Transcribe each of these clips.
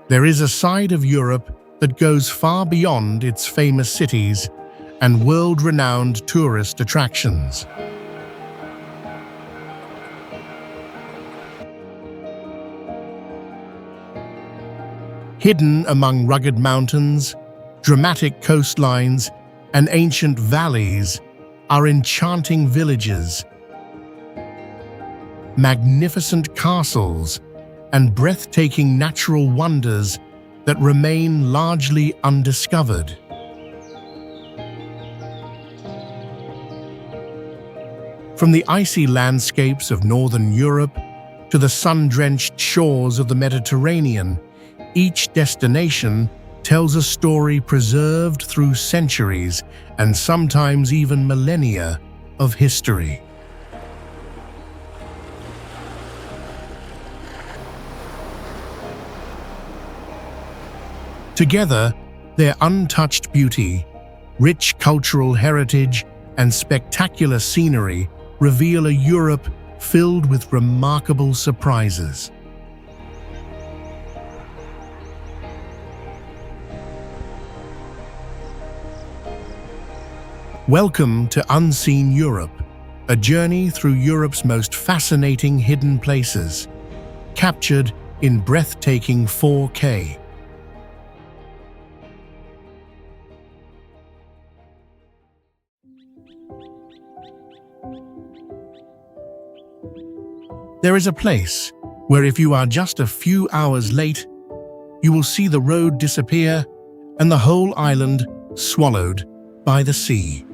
There is a side of Europe that goes far beyond its famous cities and world-renowned tourist attractions. Hidden among rugged mountains, dramatic coastlines, and ancient valleys are enchanting villages, magnificent castles, and breathtaking natural wonders that remain largely undiscovered. From the icy landscapes of northern Europe to the sun-drenched shores of the Mediterranean, each destination tells a story preserved through centuries and sometimes even millennia of history. Together, their untouched beauty, rich cultural heritage, and spectacular scenery reveal a Europe filled with remarkable surprises. Welcome to Unseen Europe, a journey through Europe's most fascinating hidden places, captured in breathtaking 4K. There is a place where if you are just a few hours late, you will see the road disappear and the whole island swallowed by the sea.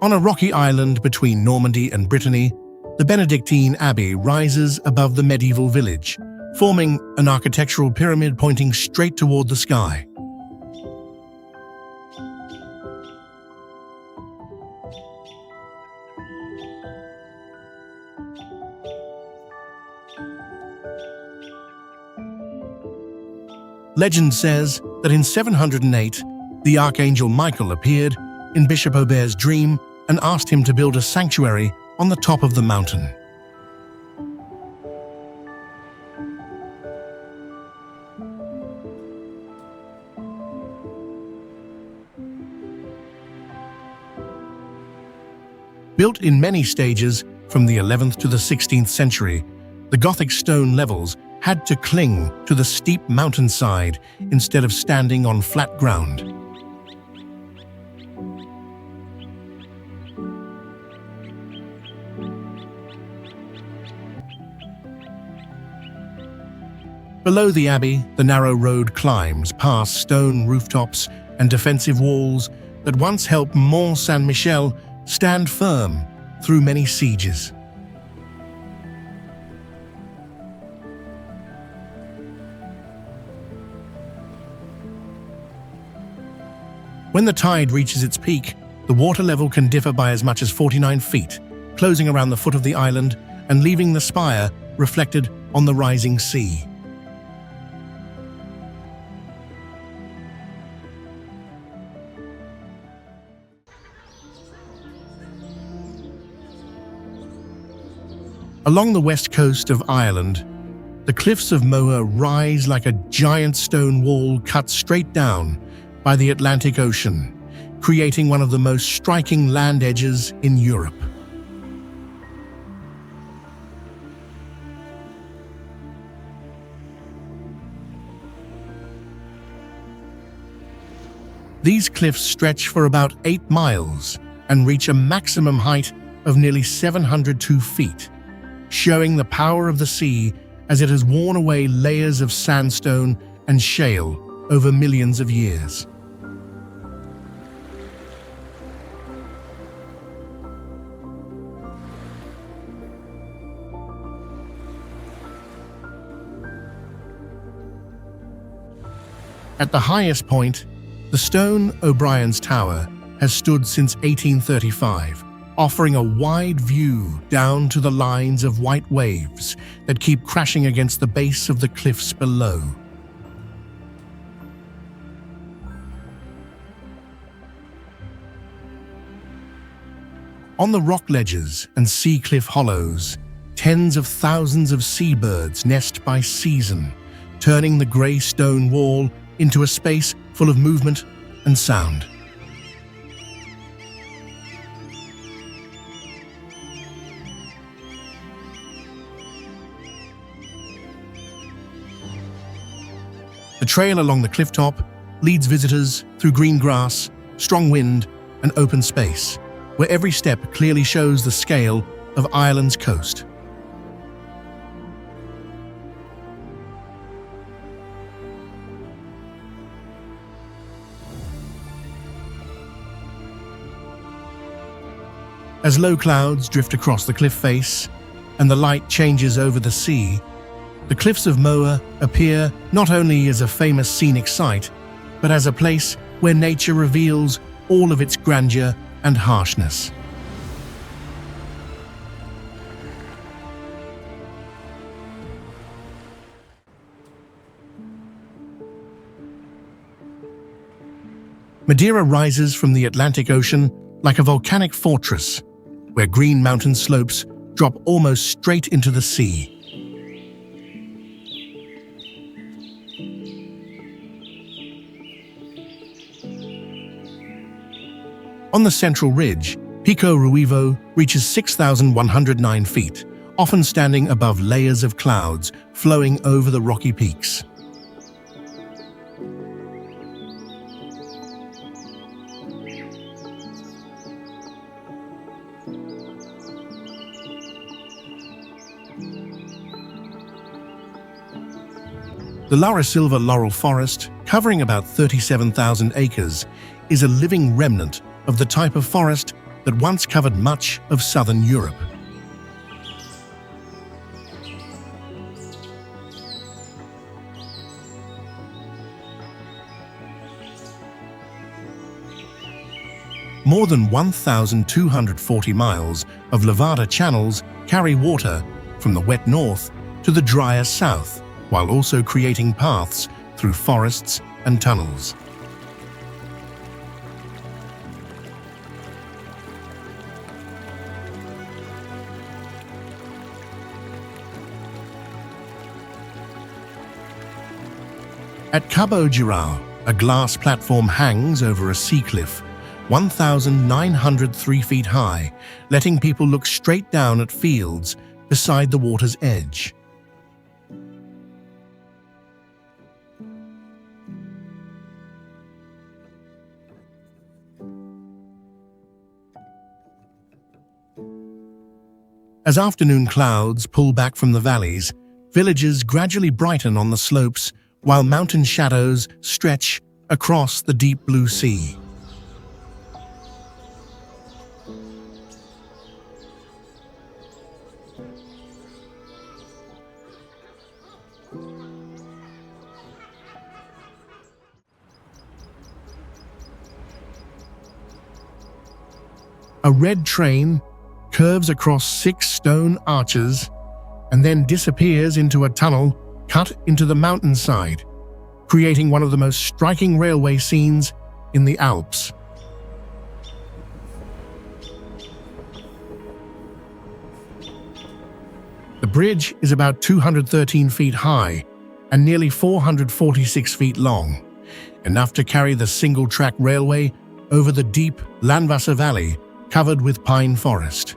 On a rocky island between Normandy and Brittany, the Benedictine Abbey rises above the medieval village, forming an architectural pyramid pointing straight toward the sky. Legend says that in 708, the Archangel Michael appeared in Bishop Aubert's dream and asked him to build a sanctuary on the top of the mountain. Built in many stages from the 11th to the 16th century, the Gothic stone levels had to cling to the steep mountainside instead of standing on flat ground. Below the abbey, the narrow road climbs past stone rooftops and defensive walls that once helped Mont Saint-Michel stand firm through many sieges. When the tide reaches its peak, the water level can differ by as much as 49 feet, closing around the foot of the island and leaving the spire reflected on the rising sea. Along the west coast of Ireland, the cliffs of Moher rise like a giant stone wall cut straight down by the Atlantic Ocean, creating one of the most striking land edges in Europe. These cliffs stretch for about 8 miles and reach a maximum height of nearly 702 feet, showing the power of the sea as it has worn away layers of sandstone and shale over millions of years. At the highest point, the stone O'Brien's Tower has stood since 1835, offering a wide view down to the lines of white waves that keep crashing against the base of the cliffs below. On the rock ledges and sea cliff hollows, tens of thousands of seabirds nest by season, turning the grey stone wall into a space full of movement and sound. The trail along the cliff top leads visitors through green grass, strong wind, and open space, where every step clearly shows the scale of Ireland's coast. As low clouds drift across the cliff face and the light changes over the sea, the cliffs of Moher appear not only as a famous scenic site, but as a place where nature reveals all of its grandeur and harshness. Madeira rises from the Atlantic Ocean like a volcanic fortress, where green mountain slopes drop almost straight into the sea. On the central ridge, Pico Ruivo reaches 6,109 feet, often standing above layers of clouds flowing over the rocky peaks. The Lara Silva laurel forest, covering about 37,000 acres, is a living remnant of the type of forest that once covered much of southern Europe. More than 1,240 miles of lavada channels carry water from the wet north to the drier south, while also creating paths through forests and tunnels. At Cabo Girao, a glass platform hangs over a sea cliff, 1,903 feet high, letting people look straight down at fields beside the water's edge. As afternoon clouds pull back from the valleys, villages gradually brighten on the slopes while mountain shadows stretch across the deep blue sea. A red train curves across 6 stone arches and then disappears into a tunnel cut into the mountainside, creating one of the most striking railway scenes in the Alps. The bridge is about 213 feet high and nearly 446 feet long, enough to carry the single-track railway over the deep Landwasser Valley covered with pine forest.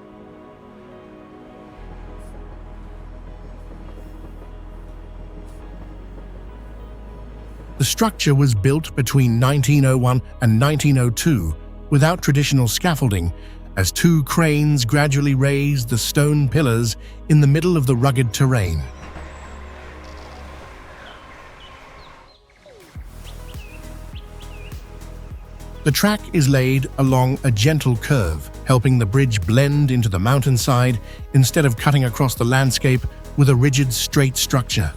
The structure was built between 1901 and 1902 without traditional scaffolding, as 2 cranes gradually raised the stone pillars in the middle of the rugged terrain. The track is laid along a gentle curve, helping the bridge blend into the mountainside instead of cutting across the landscape with a rigid, straight structure.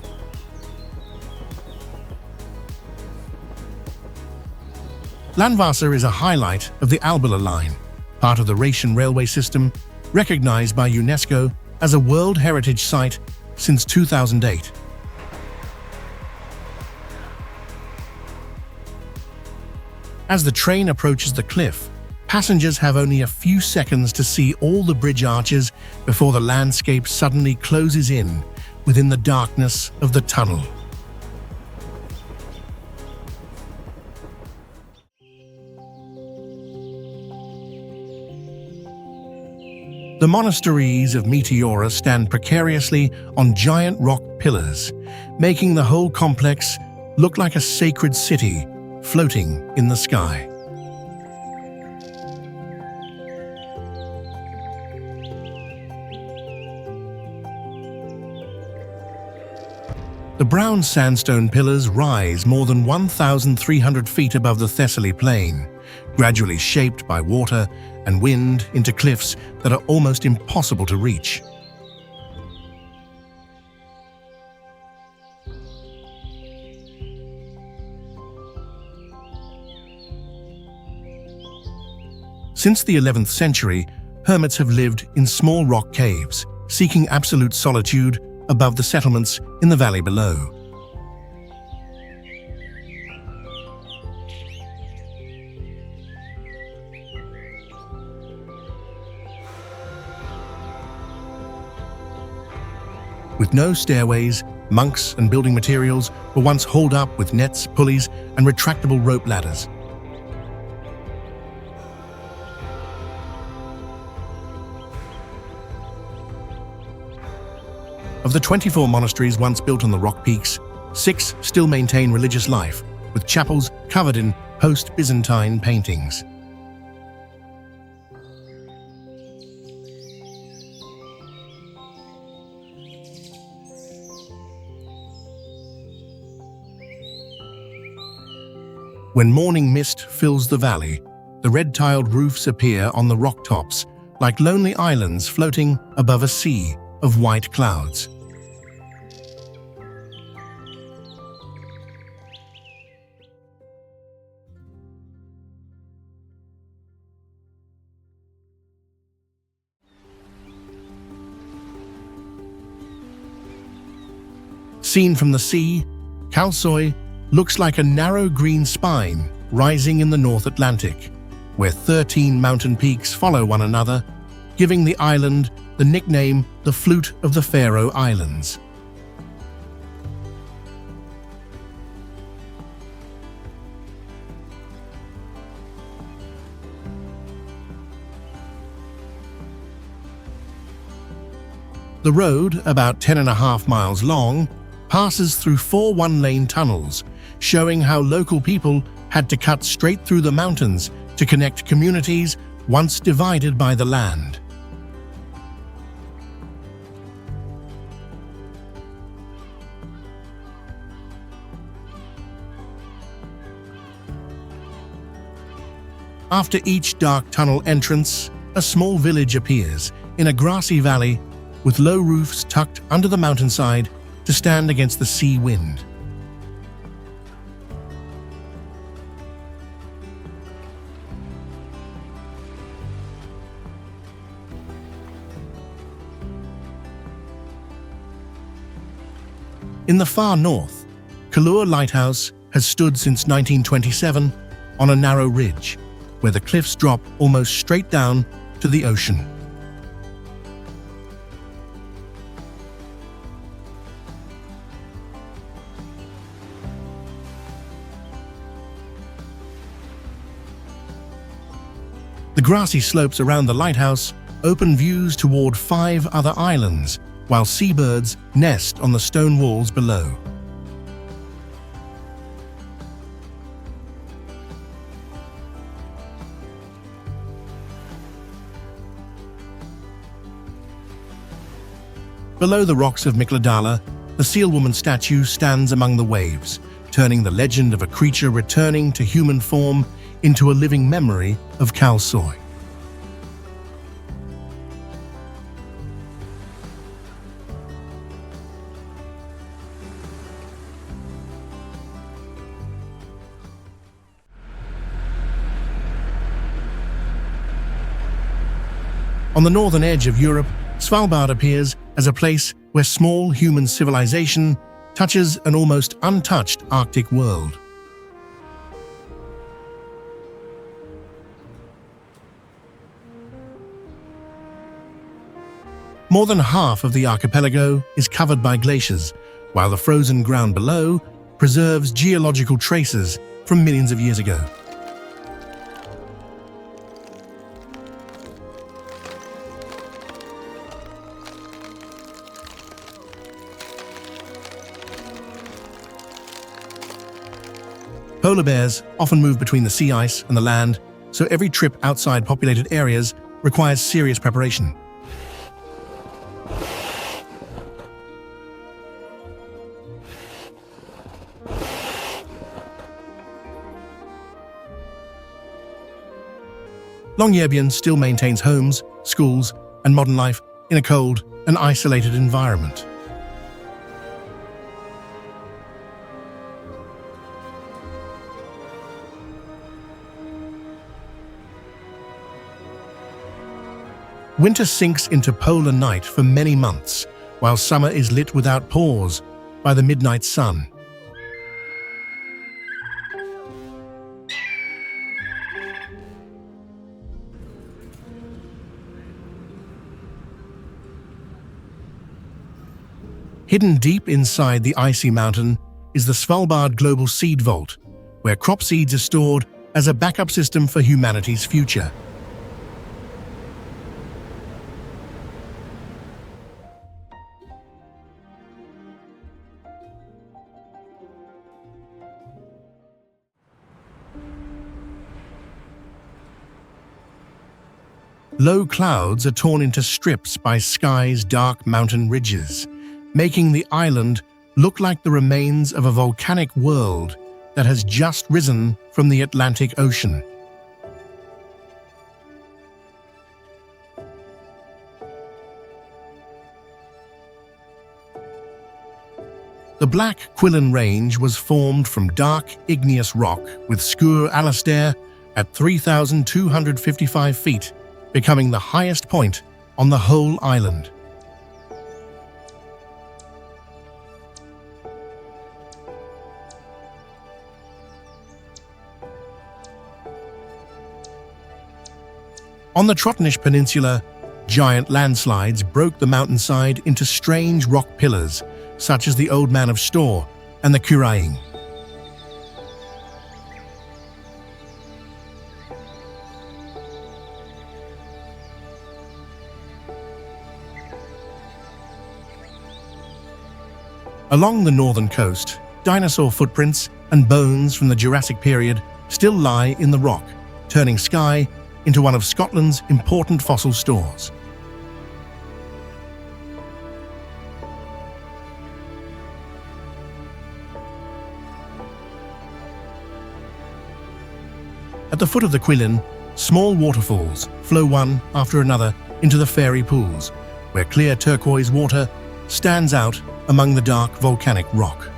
Landwasser is a highlight of the Albula Line, part of the Rhaetian railway system, recognized by UNESCO as a World Heritage Site since 2008. As the train approaches the cliff, Passengers have only a few seconds to see all the bridge arches before the landscape suddenly closes in within the darkness of the tunnel. The monasteries of Meteora stand precariously on giant rock pillars, making the whole complex look like a sacred city floating in the sky. The brown sandstone pillars rise more than 1,300 feet above the Thessaly plain, gradually shaped by water and wind into cliffs that are almost impossible to reach. Since the 11th century, hermits have lived in small rock caves, seeking absolute solitude above the settlements in the valley below. With no stairways, monks and building materials were once hauled up with nets, pulleys, and retractable rope ladders. Of the 24 monasteries once built on the rock peaks, 6 still maintain religious life, with chapels covered in post-Byzantine paintings. When morning mist fills the valley, the red-tiled roofs appear on the rock tops like lonely islands floating above a sea of white clouds. Seen from the sea, Kalsoy looks like a narrow green spine rising in the North Atlantic, where 13 mountain peaks follow one another, giving the island the nickname the Flute of the Faroe Islands. The road, about 10.5 miles long, passes through 4 one-lane tunnels, showing how local people had to cut straight through the mountains to connect communities once divided by the land. After each dark tunnel entrance, a small village appears in a grassy valley with low roofs tucked under the mountainside to stand against the sea wind. In the far north, Kalur Lighthouse has stood since 1927 on a narrow ridge, where the cliffs drop almost straight down to the ocean. The grassy slopes around the lighthouse open views toward 5 other islands, while seabirds nest on the stone walls below. Below the rocks of Mikladala, the seal woman statue stands among the waves, turning the legend of a creature returning to human form into a living memory of Kalsoy. On the northern edge of Europe, Svalbard appears as a place where small human civilization touches an almost untouched Arctic world. More than half of the archipelago is covered by glaciers, while the frozen ground below preserves geological traces from millions of years ago. Polar bears often move between the sea ice and the land, so every trip outside populated areas requires serious preparation. Longyearbyen still maintains homes, schools, and modern life in a cold and isolated environment. Winter sinks into polar night for many months, while summer is lit without pause by the midnight sun. Hidden deep inside the icy mountain is the Svalbard Global Seed Vault, where crop seeds are stored as a backup system for humanity's future. Low clouds are torn into strips by sky's dark mountain ridges, making the island look like the remains of a volcanic world that has just risen from the Atlantic Ocean. The Black Quillen Range was formed from dark igneous rock with Sgurr Alastair at 3,255 feet, becoming the highest point on the whole island. On the Trotnish Peninsula, giant landslides broke the mountainside into strange rock pillars, such as the Old Man of Storr and the Kuraing. Along the northern coast, dinosaur footprints and bones from the Jurassic period still lie in the rock, turning Skye into one of Scotland's important fossil stores. At the foot of the Quillen, small waterfalls flow one after another into the fairy pools, where clear turquoise water stands out among the dark volcanic rock.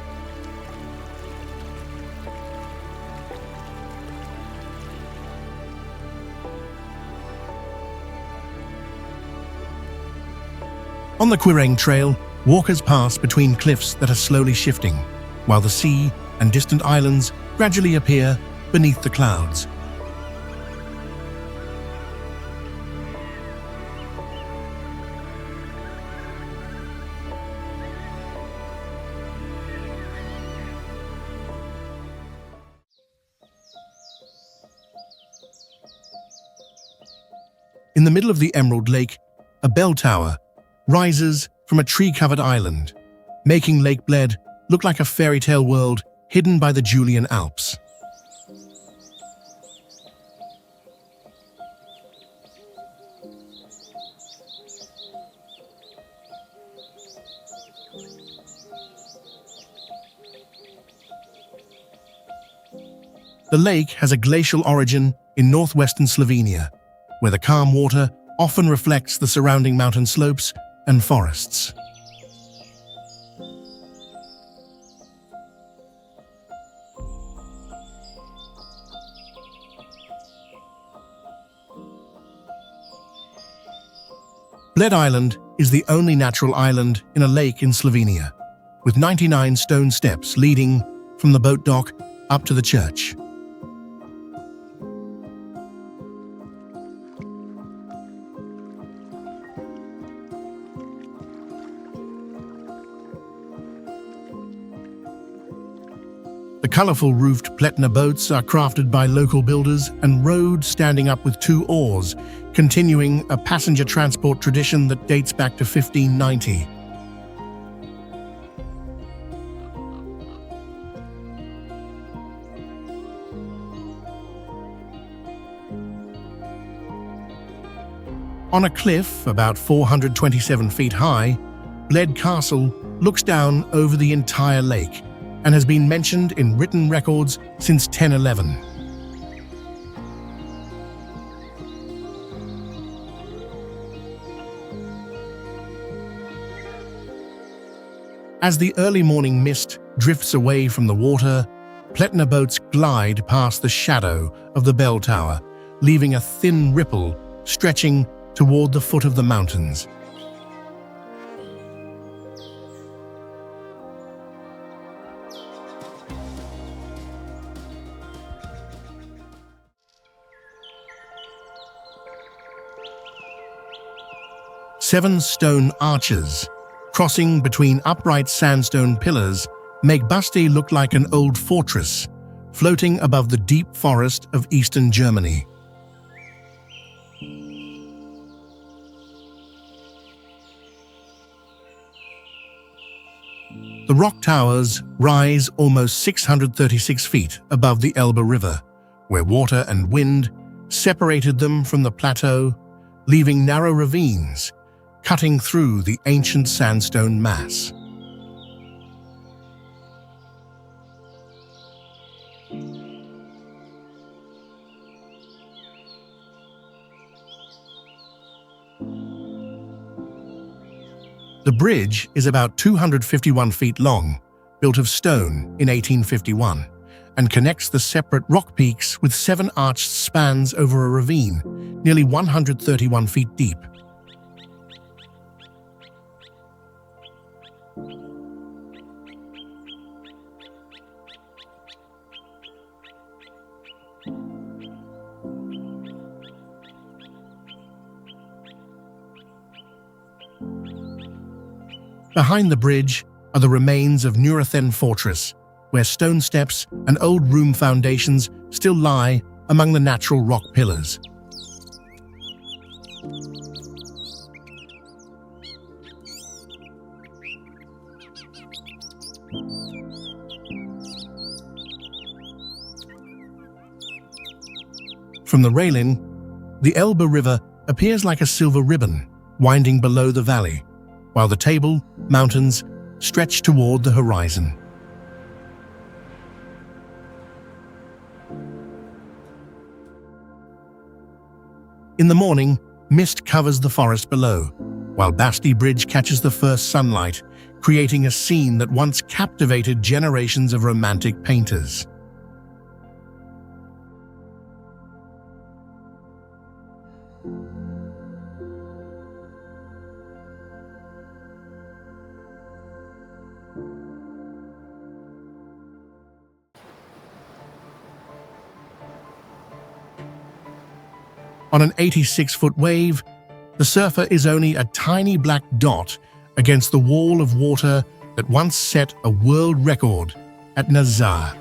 On the Quiraing Trail, walkers pass between cliffs that are slowly shifting, while the sea and distant islands gradually appear beneath the clouds. In the middle of the Emerald Lake, a bell tower rises from a tree-covered island, making Lake Bled look like a fairy tale world hidden by the Julian Alps. The lake has a glacial origin in northwestern Slovenia, where the calm water often reflects the surrounding mountain slopes and forests. Bled Island is the only natural island in a lake in Slovenia, with 99 stone steps leading from the boat dock up to the church. The colorful roofed Pletna boats are crafted by local builders and rowed standing up with 2 oars, continuing a passenger transport tradition that dates back to 1590. On a cliff about 427 feet high, Bled Castle looks down over the entire lake and has been mentioned in written records since 1011. As the early morning mist drifts away from the water, Pletna boats glide past the shadow of the bell tower, leaving a thin ripple stretching toward the foot of the mountains. Seven stone arches, crossing between upright sandstone pillars, make Basti look like an old fortress, floating above the deep forest of eastern Germany. The rock towers rise almost 636 feet above the Elbe River, where water and wind separated them from the plateau, leaving narrow ravines cutting through the ancient sandstone mass. The bridge is about 251 feet long, built of stone in 1851, and connects the separate rock peaks with 7 arched spans over a ravine, nearly 131 feet deep. Behind the bridge are the remains of Nurathen Fortress, where stone steps and old room foundations still lie among the natural rock pillars. From the railing, the Elbe River appears like a silver ribbon winding below the valley, while the table, mountains, stretch toward the horizon. In the morning, mist covers the forest below, while Basti Bridge catches the first sunlight, creating a scene that once captivated generations of romantic painters. On an 86-foot wave, the surfer is only a tiny black dot against the wall of water that once set a world record at Nazar.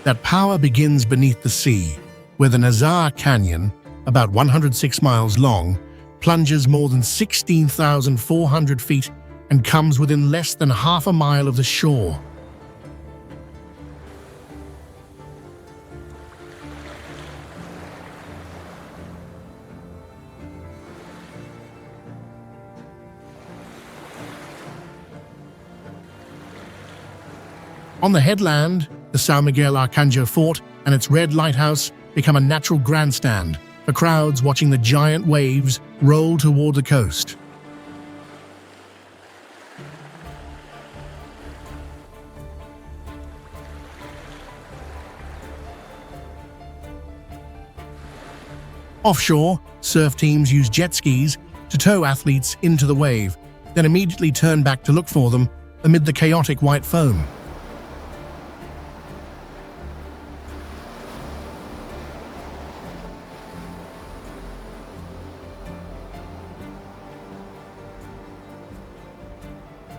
That power begins beneath the sea, where the Nazar Canyon, about 106 miles long, plunges more than 16,400 feet and comes within less than half a mile of the shore. On the headland, the São Miguel Arcanjo Fort and its red lighthouse become a natural grandstand for crowds watching the giant waves roll toward the coast. Offshore, surf teams use jet skis to tow athletes into the wave, then immediately turn back to look for them amid the chaotic white foam.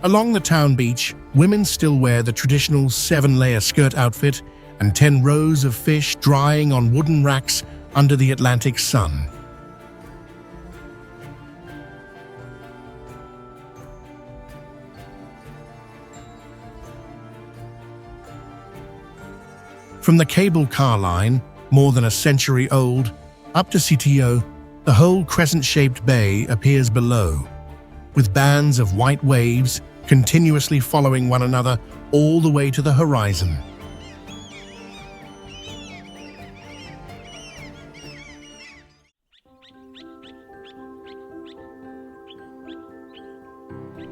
Along the town beach, women still wear the traditional 7-layer skirt outfit and 10 rows of fish drying on wooden racks under the Atlantic sun. From the cable car line, more than a century old, up to Sitio, the whole crescent-shaped bay appears below, with bands of white waves continuously following one another all the way to the horizon.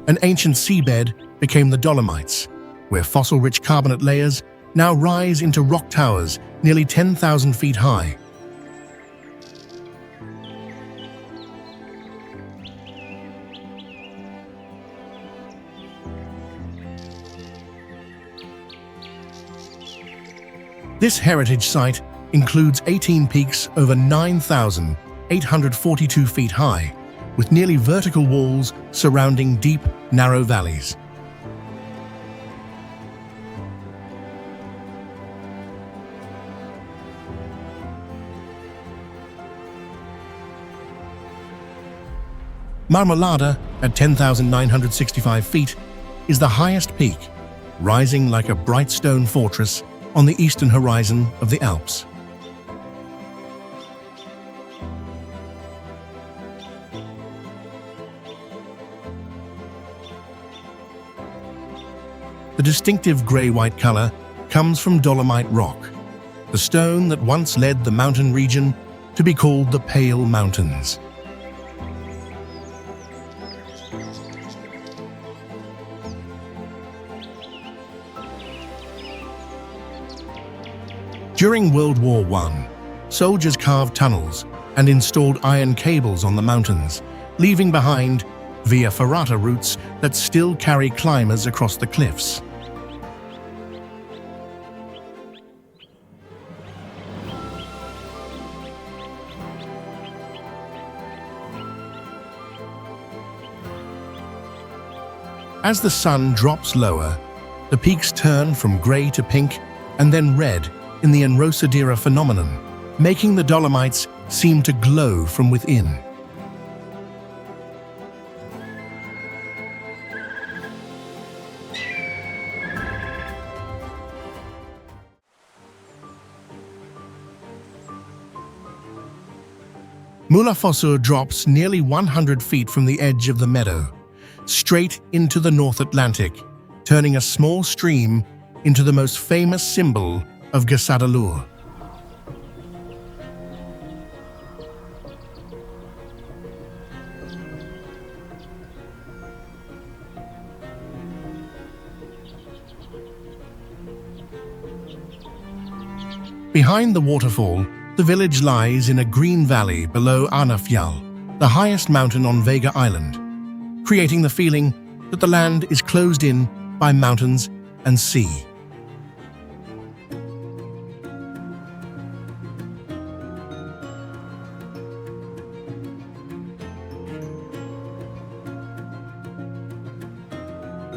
An ancient seabed became the Dolomites, where fossil-rich carbonate layers now rise into rock towers nearly 10,000 feet high. This heritage site includes 18 peaks over 9,842 feet high, with nearly vertical walls surrounding deep, narrow valleys. Marmolada, at 10,965 feet, is the highest peak, rising like a bright stone fortress on the eastern horizon of the Alps. The distinctive grey-white color comes from dolomite rock, the stone that once led the mountain region to be called the Pale Mountains. During World War I, soldiers carved tunnels and installed iron cables on the mountains, leaving behind via ferrata routes that still carry climbers across the cliffs. As the sun drops lower, the peaks turn from grey to pink and then red in the Enrosadera phenomenon, making the Dolomites seem to glow from within. Mulafossur drops nearly 100 feet from the edge of the meadow, straight into the North Atlantic, turning a small stream into the most famous symbol of Gsadalur. Behind the waterfall, the village lies in a green valley below Arnarfjall, the highest mountain on Vega Island, creating the feeling that the land is closed in by mountains and sea.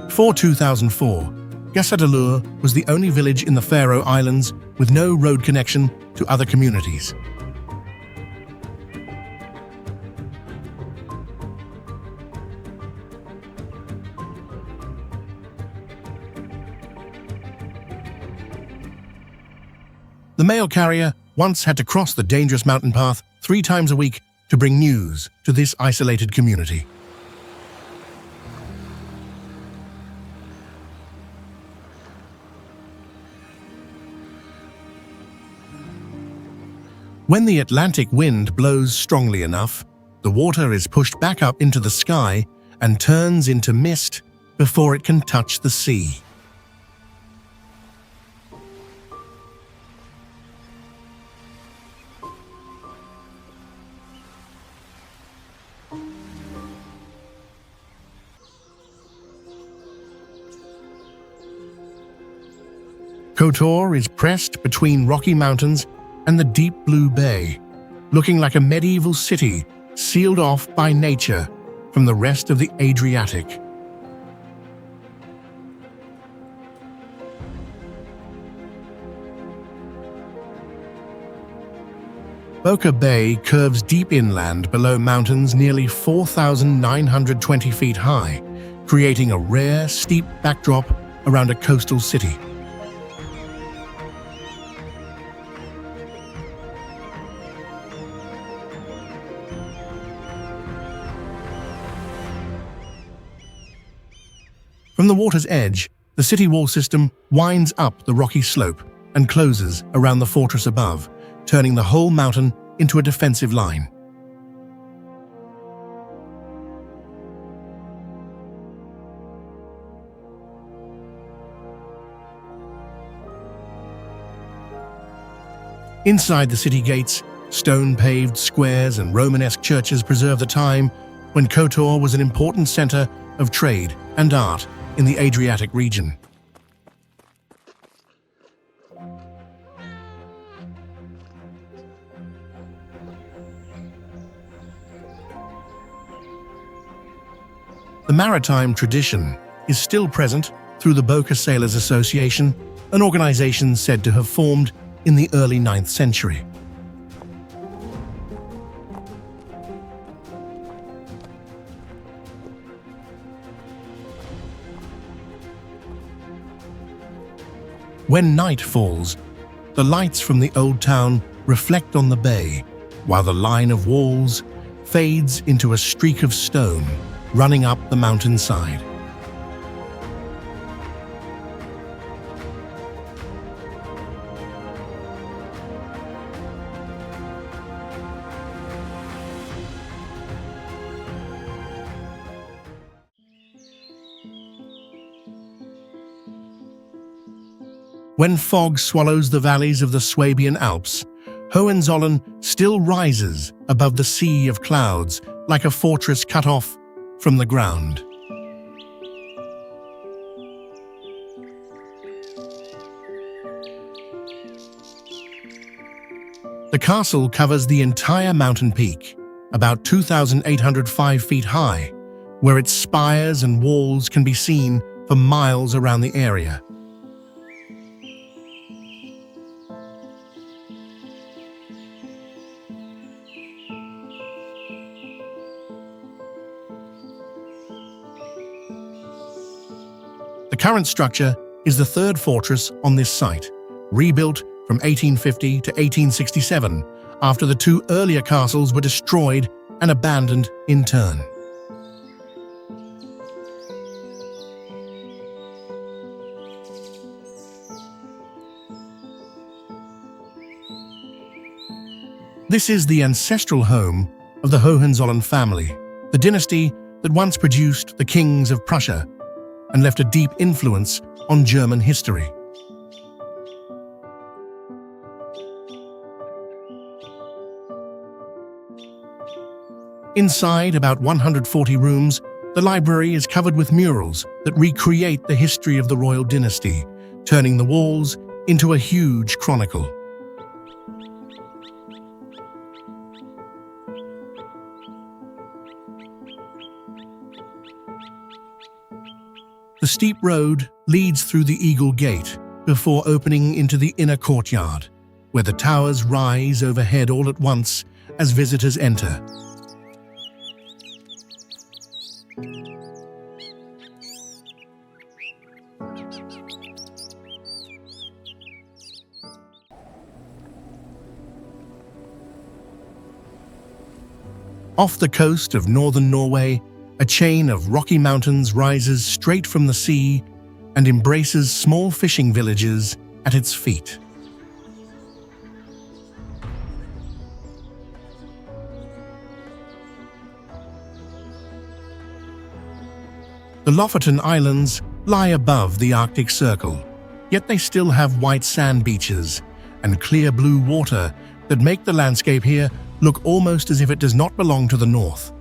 Before 2004, Gsadalur was the only village in the Faroe Islands with no road connection to other communities. The mail carrier once had to cross the dangerous mountain path 3 times a week to bring news to this isolated community. When the Atlantic wind blows strongly enough, the water is pushed back up into the sky and turns into mist before it can touch the sea. Kotor is pressed between Rocky Mountains and the deep blue bay, looking like a medieval city sealed off by nature from the rest of the Adriatic. Boca Bay curves deep inland below mountains nearly 4,920 feet high, creating a rare, steep backdrop around a coastal city. From the water's edge, the city wall system winds up the rocky slope and closes around the fortress above, turning the whole mountain into a defensive line. Inside the city gates, stone-paved squares and Romanesque churches preserve the time when Kotor was an important center of trade and art in the Adriatic region. The maritime tradition is still present through the Boca Sailors Association, an organization said to have formed in the early 9th century. When night falls, the lights from the old town reflect on the bay, while the line of walls fades into a streak of stone running up the mountainside. When fog swallows the valleys of the Swabian Alps, Hohenzollern still rises above the sea of clouds like a fortress cut off from the ground. The castle covers the entire mountain peak, about 2,805 feet high, where its spires and walls can be seen for miles around the area. The current structure is the third fortress on this site, rebuilt from 1850 to 1867 after the two earlier castles were destroyed and abandoned in turn. This is the ancestral home of the Hohenzollern family, the dynasty that once produced the kings of Prussia and left a deep influence on German history. Inside about 140 rooms, the library is covered with murals that recreate the history of the royal dynasty, turning the walls into a huge chronicle. The steep road leads through the Eagle Gate before opening into the inner courtyard, where the towers rise overhead all at once as visitors enter. Off the coast of northern Norway, a chain of rocky mountains rises straight from the sea and embraces small fishing villages at its feet. The Lofoten Islands lie above the Arctic Circle, yet they still have white sand beaches and clear blue water that make the landscape here look almost as if it does not belong to the north.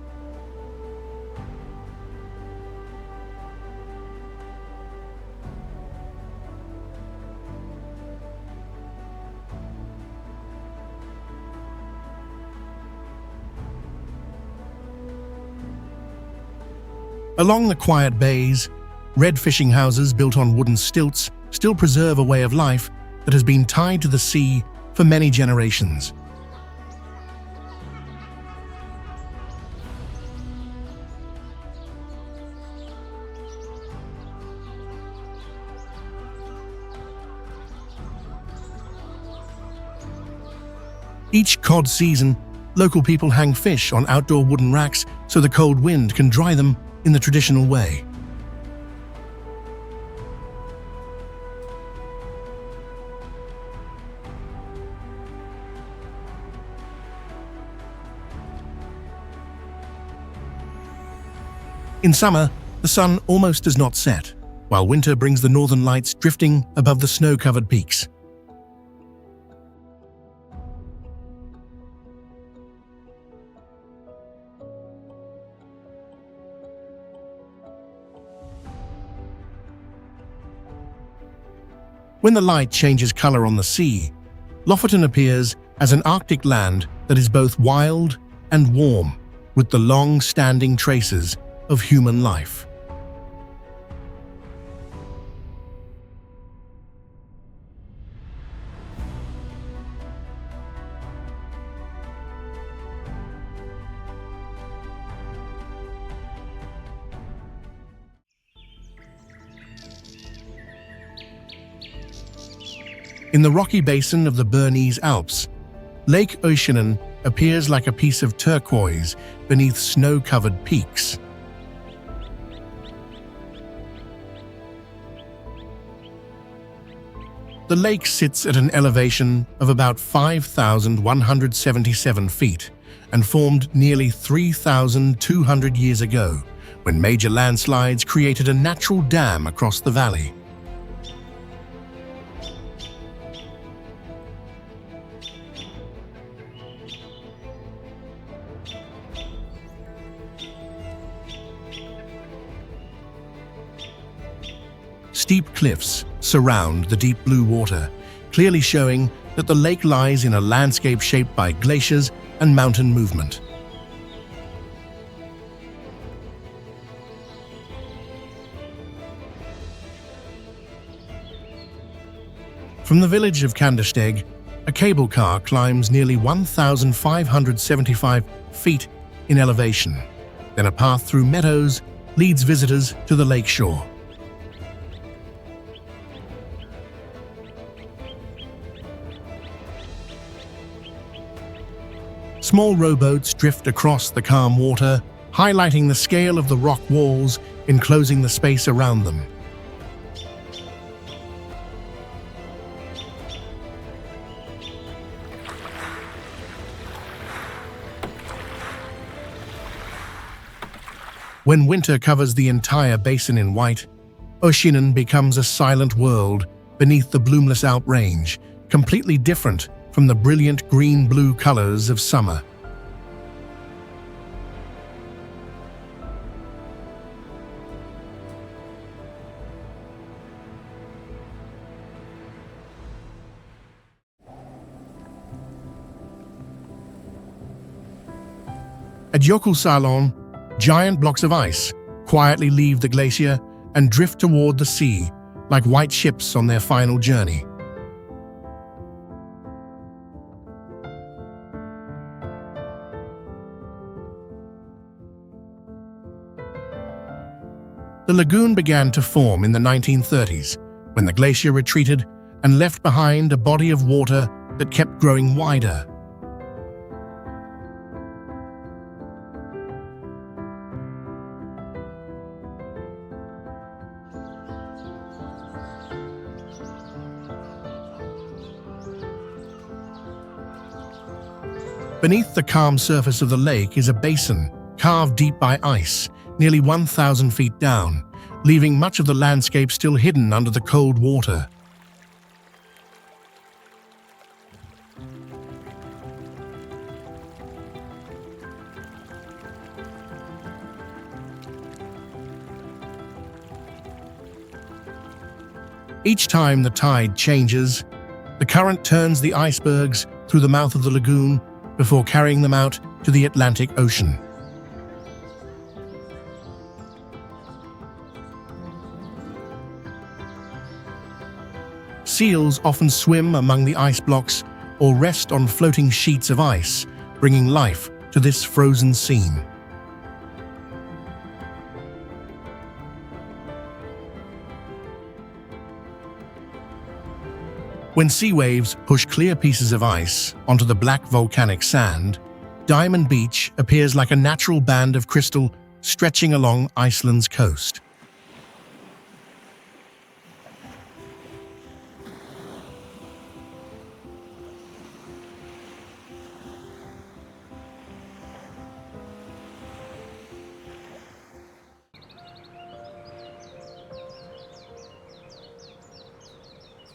Along the quiet bays, red fishing houses built on wooden stilts still preserve a way of life that has been tied to the sea for many generations. Each cod season, local people hang fish on outdoor wooden racks so the cold wind can dry them in the traditional way. In summer, the sun almost does not set, while winter brings the northern lights drifting above the snow-covered peaks. When the light changes color on the sea, Lofoten appears as an Arctic land that is both wild and warm, with the long-standing traces of human life. In the rocky basin of the Bernese Alps, Lake Oceanen appears like a piece of turquoise beneath snow-covered peaks. The lake sits at an elevation of about 5,177 feet and formed nearly 3,200 years ago, when major landslides created a natural dam across the valley. Steep cliffs surround the deep blue water, clearly showing that the lake lies in a landscape shaped by glaciers and mountain movement. From the village of Kandersteg, a cable car climbs nearly 1,575 feet in elevation. Then a path through meadows leads visitors to the lake shore. Small rowboats drift across the calm water, highlighting the scale of the rock walls enclosing the space around them. When winter covers the entire basin in white, Oceanen becomes a silent world beneath the bloomless Alp range, completely different from the brilliant green-blue colors of summer. At Jökulsárlón, giant blocks of ice quietly leave the glacier and drift toward the sea like white ships on their final journey. The lagoon began to form in the 1930s, when the glacier retreated and left behind a body of water that kept growing wider. Beneath the calm surface of the lake is a basin carved deep by ice, nearly 1,000 feet down, leaving much of the landscape still hidden under the cold water. Each time the tide changes, the current turns the icebergs through the mouth of the lagoon before carrying them out to the Atlantic Ocean. Seals often swim among the ice blocks or rest on floating sheets of ice, bringing life to this frozen scene. When sea waves push clear pieces of ice onto the black volcanic sand, Diamond Beach appears like a natural band of crystal stretching along Iceland's coast.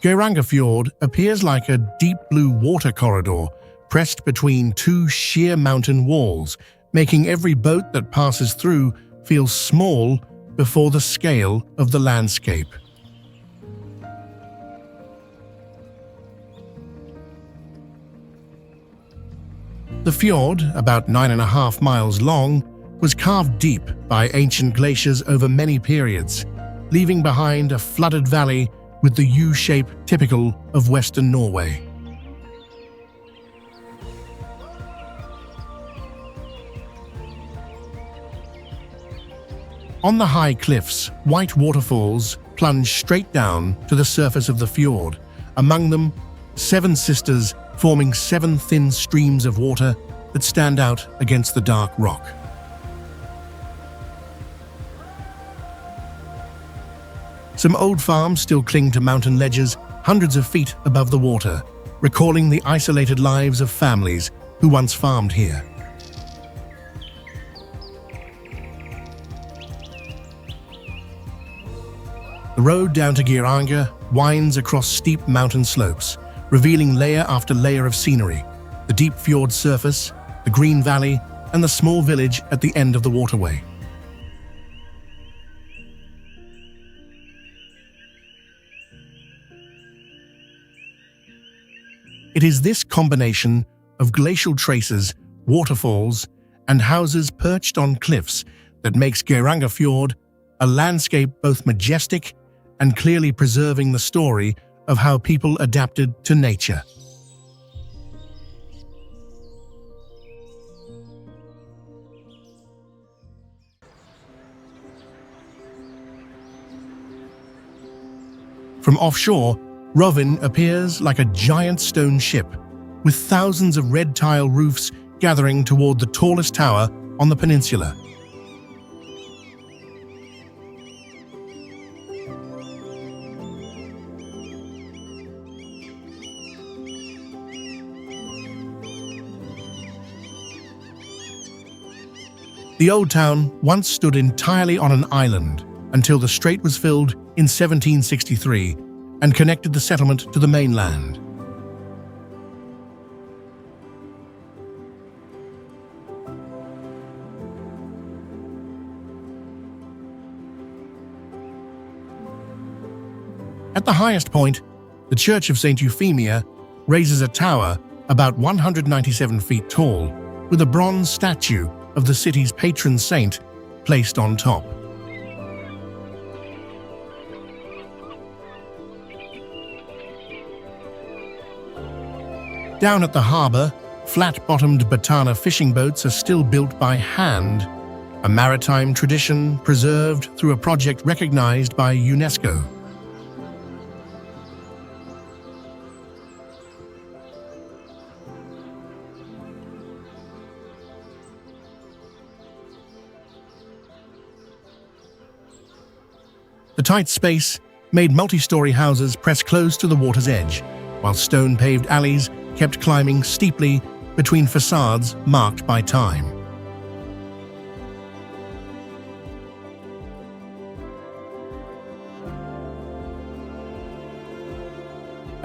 Geirangafjord appears like a deep blue water corridor pressed between two sheer mountain walls, making every boat that passes through feel small before the scale of the landscape. The fjord, about 9.5 miles long, was carved deep by ancient glaciers over many periods, leaving behind a flooded valley with the U-shape typical of Western Norway. On the high cliffs, white waterfalls plunge straight down to the surface of the fjord, among them 7 sisters forming 7 thin streams of water that stand out against the dark rock. Some old farms still cling to mountain ledges hundreds of feet above the water, recalling the isolated lives of families who once farmed here. The road down to Geiranger winds across steep mountain slopes, revealing layer after layer of scenery: the deep fjord surface, the green valley, and the small village at the end of the waterway. It is this combination of glacial traces, waterfalls, and houses perched on cliffs that makes Geirangafjord a landscape both majestic and clearly preserving the story of how people adapted to nature. From offshore, Rovin appears like a giant stone ship, with thousands of red tile roofs gathering toward the tallest tower on the peninsula. The old town once stood entirely on an island until the strait was filled in 1763 and connected the settlement to the mainland. At the highest point, the Church of St. Euphemia raises a tower about 197 feet tall, with a bronze statue of the city's patron saint placed on top. Down at the harbour, flat-bottomed Batana fishing boats are still built by hand, a maritime tradition preserved through a project recognised by UNESCO. The tight space made multi-story houses press close to the water's edge, while stone-paved alleys kept climbing steeply between facades marked by time.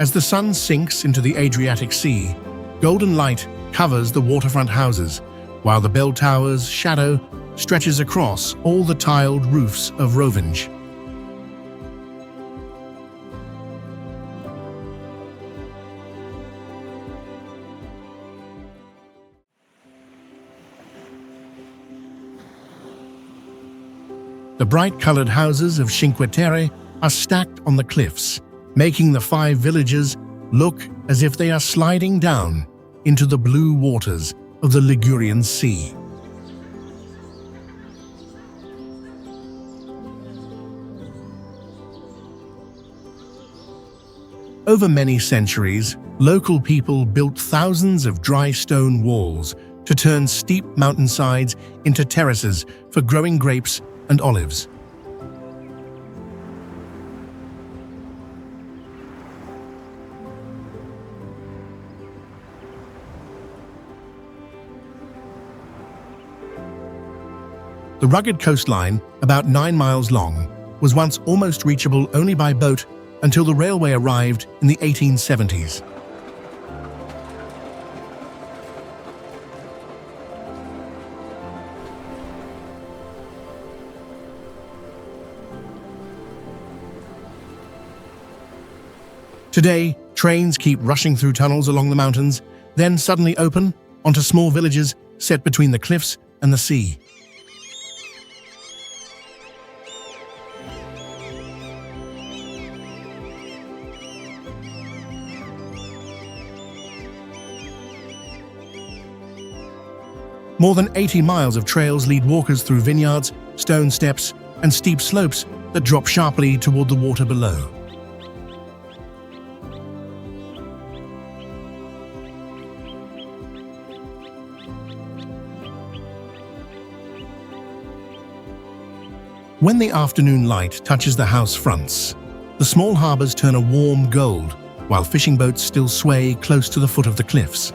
As the sun sinks into the Adriatic Sea, golden light covers the waterfront houses, while the bell tower's shadow stretches across all the tiled roofs of Rovin. The bright-coloured houses of Cinque Terre are stacked on the cliffs, making the 5 villages look as if they are sliding down into the blue waters of the Ligurian Sea. Over many centuries, local people built thousands of dry stone walls to turn steep mountainsides into terraces for growing grapes and olives. The rugged coastline, about 9 miles long, was once almost reachable only by boat until the railway arrived in the 1870s. Today, trains keep rushing through tunnels along the mountains, then suddenly open onto small villages set between the cliffs and the sea. More than 80 miles of trails lead walkers through vineyards, stone steps, and steep slopes that drop sharply toward the water below. When the afternoon light touches the house fronts, the small harbors turn a warm gold, while fishing boats still sway close to the foot of the cliffs.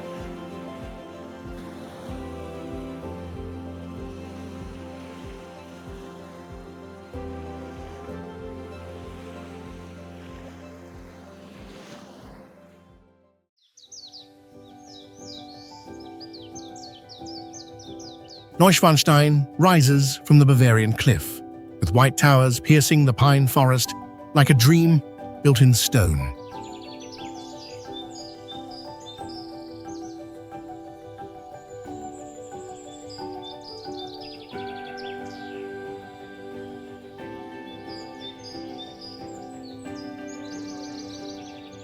Neuschwanstein rises from the Bavarian cliff, with white towers piercing the pine forest like a dream built in stone.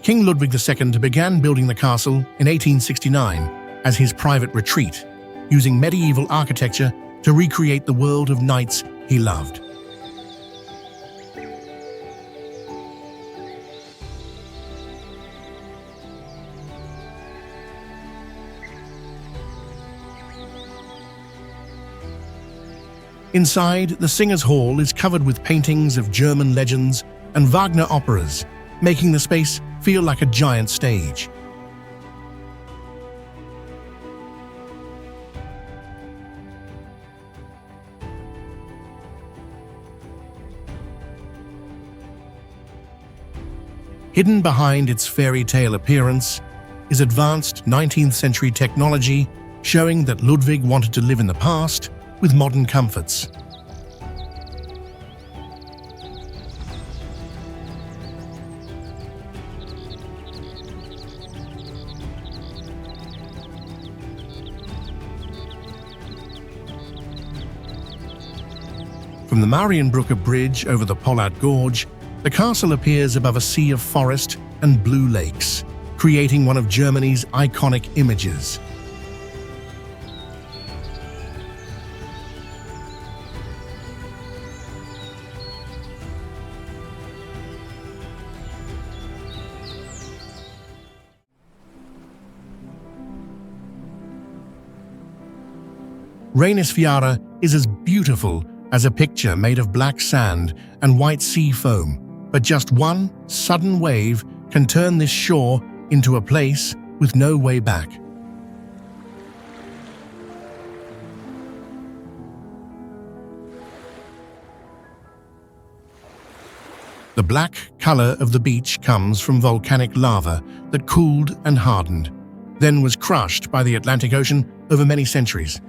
King Ludwig II began building the castle in 1869 as his private retreat, using medieval architecture to recreate the world of knights he loved. Inside, the Singers' Hall is covered with paintings of German legends and Wagner operas, making the space feel like a giant stage. Hidden behind its fairy tale appearance is advanced 19th century technology showing that Ludwig wanted to live in the past with modern comforts. From the Marienbrücke Bridge over the Pollard Gorge, the castle appears above a sea of forest and blue lakes, creating one of Germany's iconic images. Reynisfjara is as beautiful as a picture made of black sand and white sea foam, but just one sudden wave can turn this shore into a place with no way back. The black color of the beach comes from volcanic lava that cooled and hardened, then was crushed by the Atlantic Ocean over many centuries.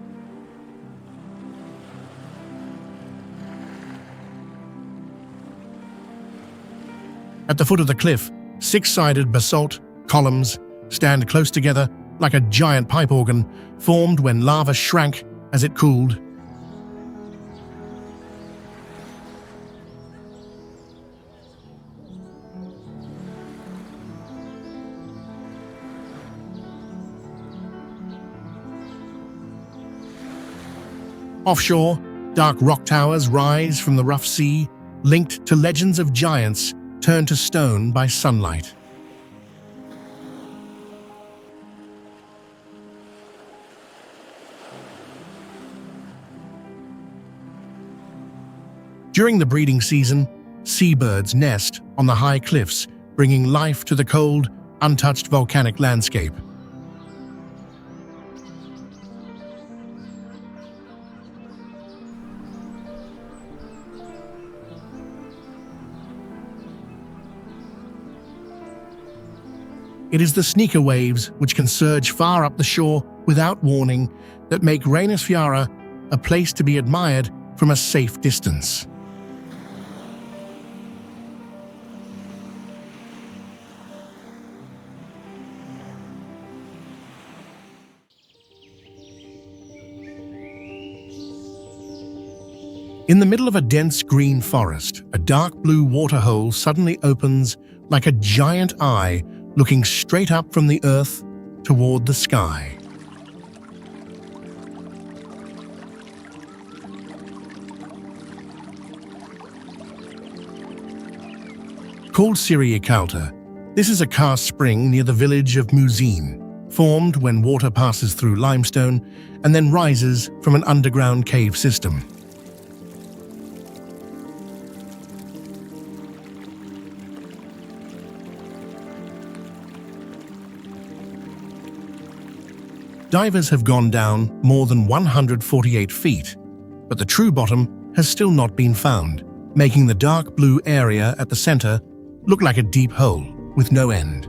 At the foot of the cliff, six-sided basalt columns stand close together like a giant pipe organ, formed when lava shrank as it cooled. Offshore, dark rock towers rise from the rough sea, linked to legends of giants turned to stone by sunlight. During the breeding season, seabirds nest on the high cliffs, bringing life to the cold, untouched volcanic landscape. It is the sneaker waves, which can surge far up the shore without warning, that make Rainisfjara a place to be admired from a safe distance. In the middle of a dense green forest, a dark blue waterhole suddenly opens like a giant eye looking straight up from the earth toward the sky. Called Siriakalta, this is a karst spring near the village of Musin, formed when water passes through limestone and then rises from an underground cave system. Divers have gone down more than 148 feet, but the true bottom has still not been found, making the dark blue area at the center look like a deep hole with no end.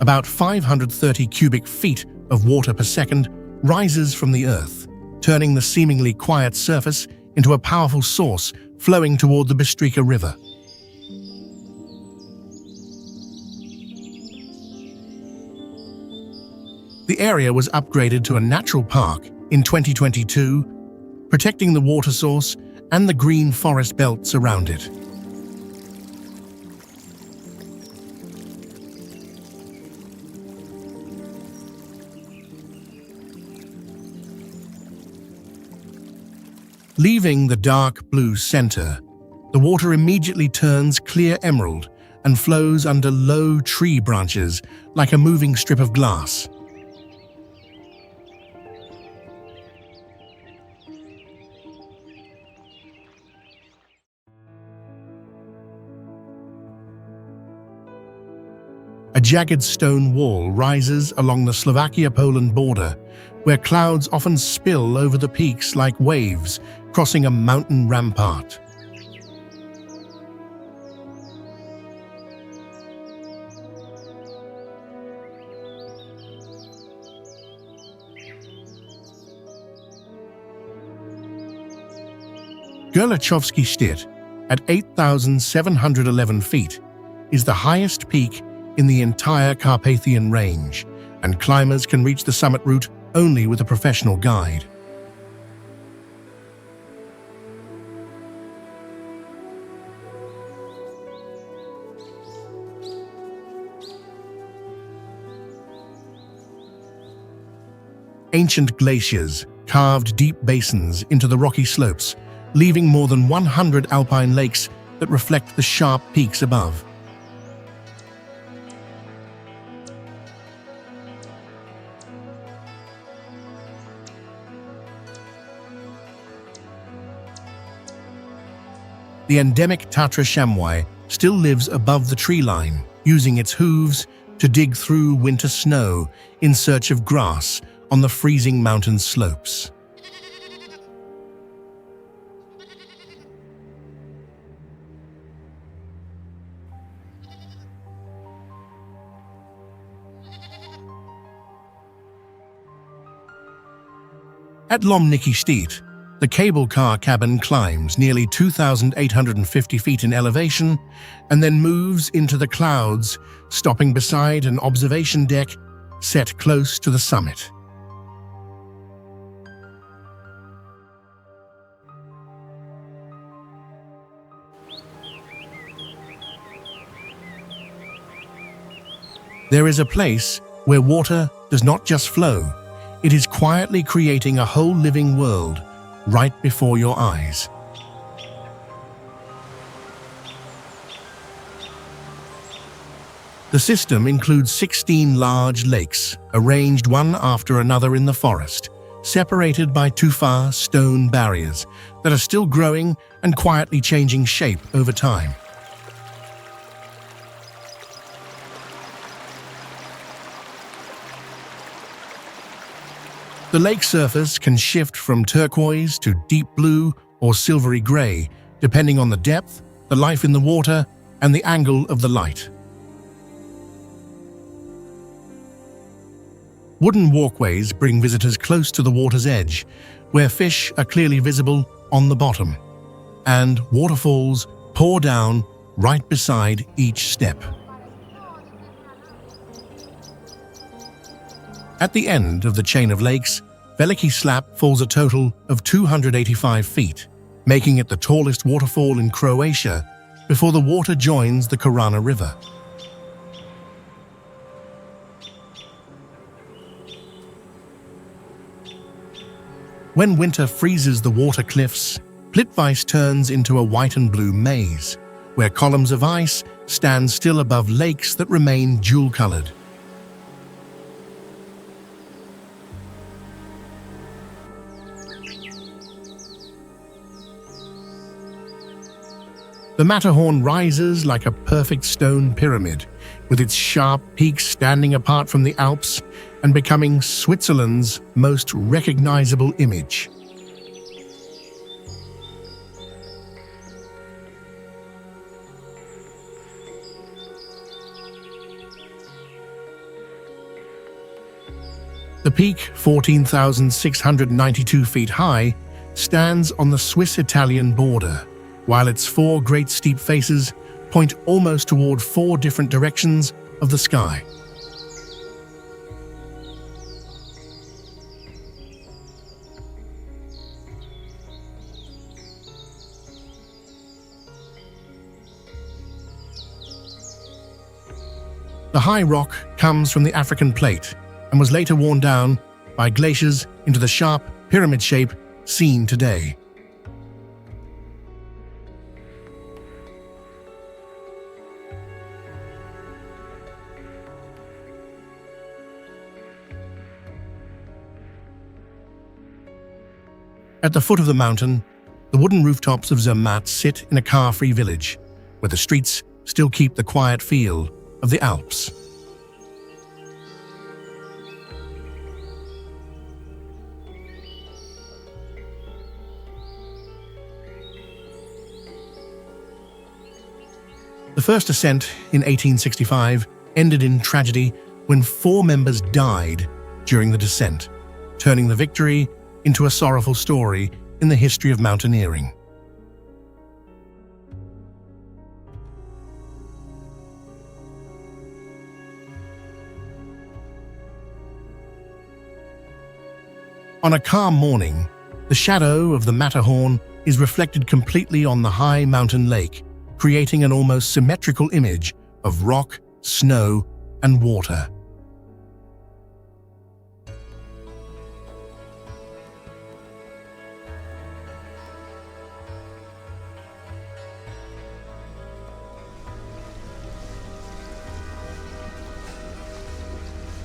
About 530 cubic feet of water per second rises from the earth, turning the seemingly quiet surface into a powerful source flowing toward the Bystrica River. The area was upgraded to a natural park in 2022, protecting the water source and the green forest belts around it. Leaving the dark blue center, the water immediately turns clear emerald and flows under low tree branches like a moving strip of glass. A jagged stone wall rises along the Slovakia-Poland border, where clouds often spill over the peaks like waves crossing a mountain rampart. Gurlichowski Szczyt, at 8,711 feet, is the highest peak in the entire Carpathian range, and climbers can reach the summit route only with a professional guide. Ancient glaciers carved deep basins into the rocky slopes, leaving more than 100 alpine lakes that reflect the sharp peaks above. The endemic Tatra chamois still lives above the tree line, using its hooves to dig through winter snow in search of grass on the freezing mountain slopes. At Lomnicki Szczyt, the cable car cabin climbs nearly 2,850 feet in elevation and then moves into the clouds, stopping beside an observation deck set close to the summit. There is a place where water does not just flow, it is quietly creating a whole living world right before your eyes. The system includes 16 large lakes, arranged one after another in the forest, separated by tufa stone barriers that are still growing and quietly changing shape over time. The lake surface can shift from turquoise to deep blue or silvery gray, depending on the depth, the life in the water, and the angle of the light. Wooden walkways bring visitors close to the water's edge, where fish are clearly visible on the bottom, and waterfalls pour down right beside each step. At the end of the chain of lakes, Veliki Slap falls a total of 285 feet, making it the tallest waterfall in Croatia before the water joins the Korana River. When winter freezes the water cliffs, Plitvice turns into a white and blue maze, where columns of ice stand still above lakes that remain jewel-colored. The Matterhorn rises like a perfect stone pyramid, with its sharp peaks standing apart from the Alps and becoming Switzerland's most recognizable image. The peak, 14,692 feet high, stands on the Swiss-Italian border, while its four great steep faces point almost toward four different directions of the sky. The high rock comes from the African plate and was later worn down by glaciers into the sharp pyramid shape seen today. At the foot of the mountain, the wooden rooftops of Zermatt sit in a car-free village, where the streets still keep the quiet feel of the Alps. The first ascent in 1865 ended in tragedy when 4 members died during the descent, turning the victory into a sorrowful story in the history of mountaineering. On a calm morning, the shadow of the Matterhorn is reflected completely on the high mountain lake, creating an almost symmetrical image of rock, snow, and water.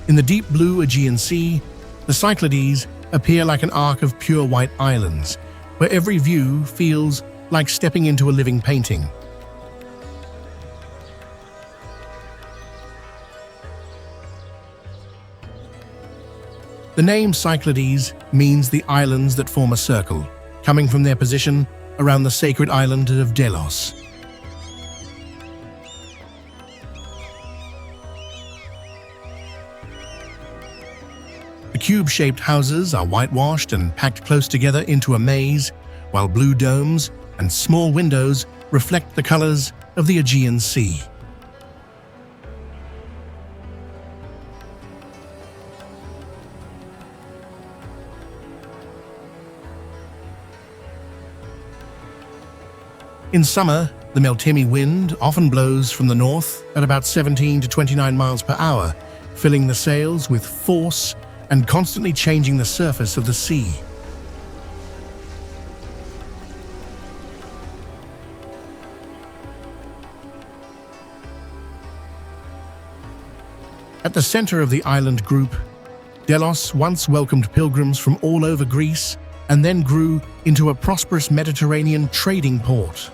In the deep blue Aegean Sea, the Cyclades appear like an arc of pure white islands, where every view feels like stepping into a living painting. The name Cyclades means the islands that form a circle, coming from their position around the sacred island of Delos. The cube-shaped houses are whitewashed and packed close together into a maze, while blue domes and small windows reflect the colors of the Aegean Sea. In summer, the Meltemi wind often blows from the north at about 17 to 29 miles per hour, filling the sails with force and constantly changing the surface of the sea. At the center of the island group, Delos once welcomed pilgrims from all over Greece and then grew into a prosperous Mediterranean trading port.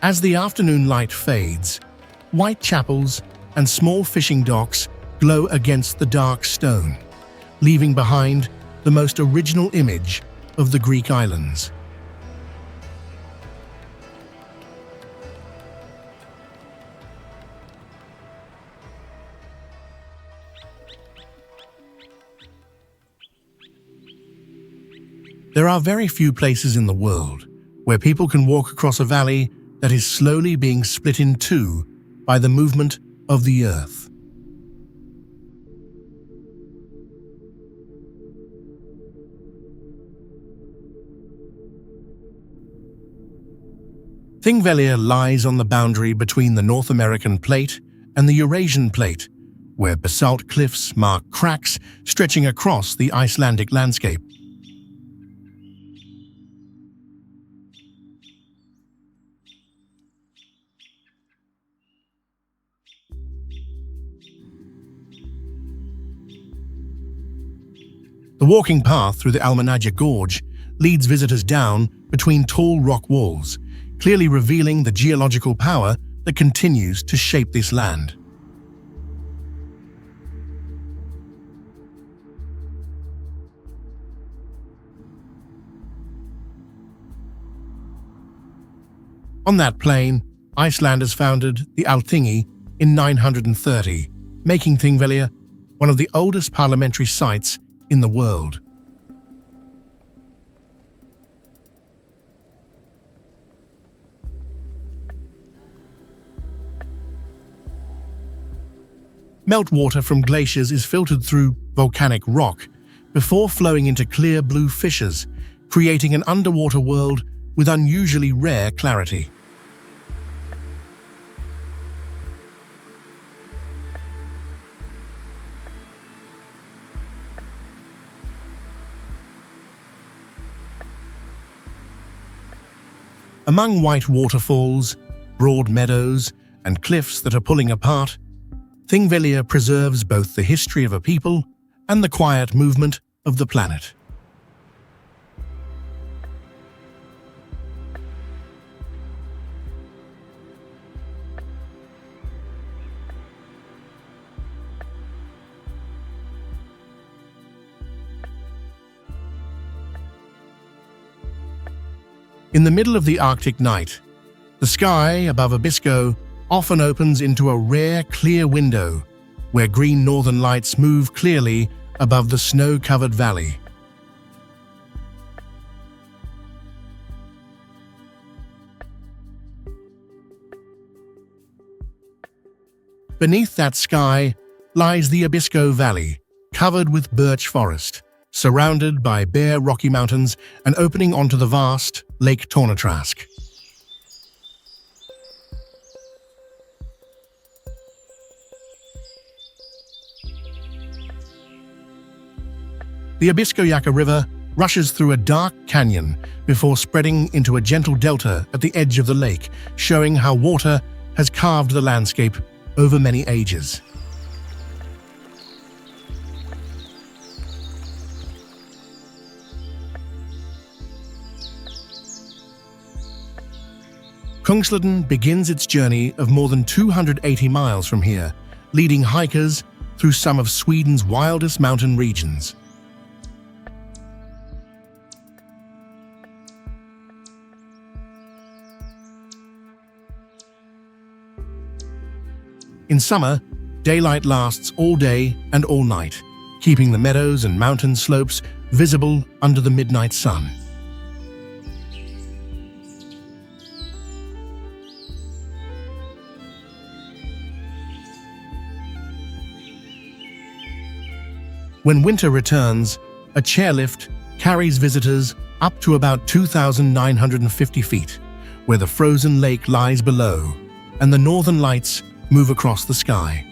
As the afternoon light fades, white chapels and small fishing docks glow against the dark stone, leaving behind the most original image of the Greek islands. There are very few places in the world where people can walk across a valley that is slowly being split in two by the movement of the earth. Thingvellir lies on the boundary between the North American plate and the Eurasian plate, where basalt cliffs mark cracks stretching across the Icelandic landscape. The walking path through the Almannagjá Gorge leads visitors down between tall rock walls, clearly revealing the geological power that continues to shape this land. On that plain, Icelanders founded the Alþingi in 930, making Thingvellir one of the oldest parliamentary sites in the world. Meltwater from glaciers is filtered through volcanic rock before flowing into clear blue fissures, creating an underwater world with unusually rare clarity. Among white waterfalls, broad meadows, and cliffs that are pulling apart, Thingvellir preserves both the history of a people and the quiet movement of the planet. In the middle of the Arctic night, the sky above Abisko often opens into a rare, clear window where green northern lights move clearly above the snow-covered valley. Beneath that sky lies the Abisko Valley, covered with birch forest, surrounded by bare rocky mountains and opening onto the vast Lake Tornatrask. The Abisko River rushes through a dark canyon before spreading into a gentle delta at the edge of the lake, showing how water has carved the landscape over many ages. Kungsleden begins its journey of more than 280 miles from here, leading hikers through some of Sweden's wildest mountain regions. In summer, daylight lasts all day and all night, keeping the meadows and mountain slopes visible under the midnight sun. When winter returns, a chairlift carries visitors up to about 2,950 feet, where the frozen lake lies below, and the northern lights move across the sky.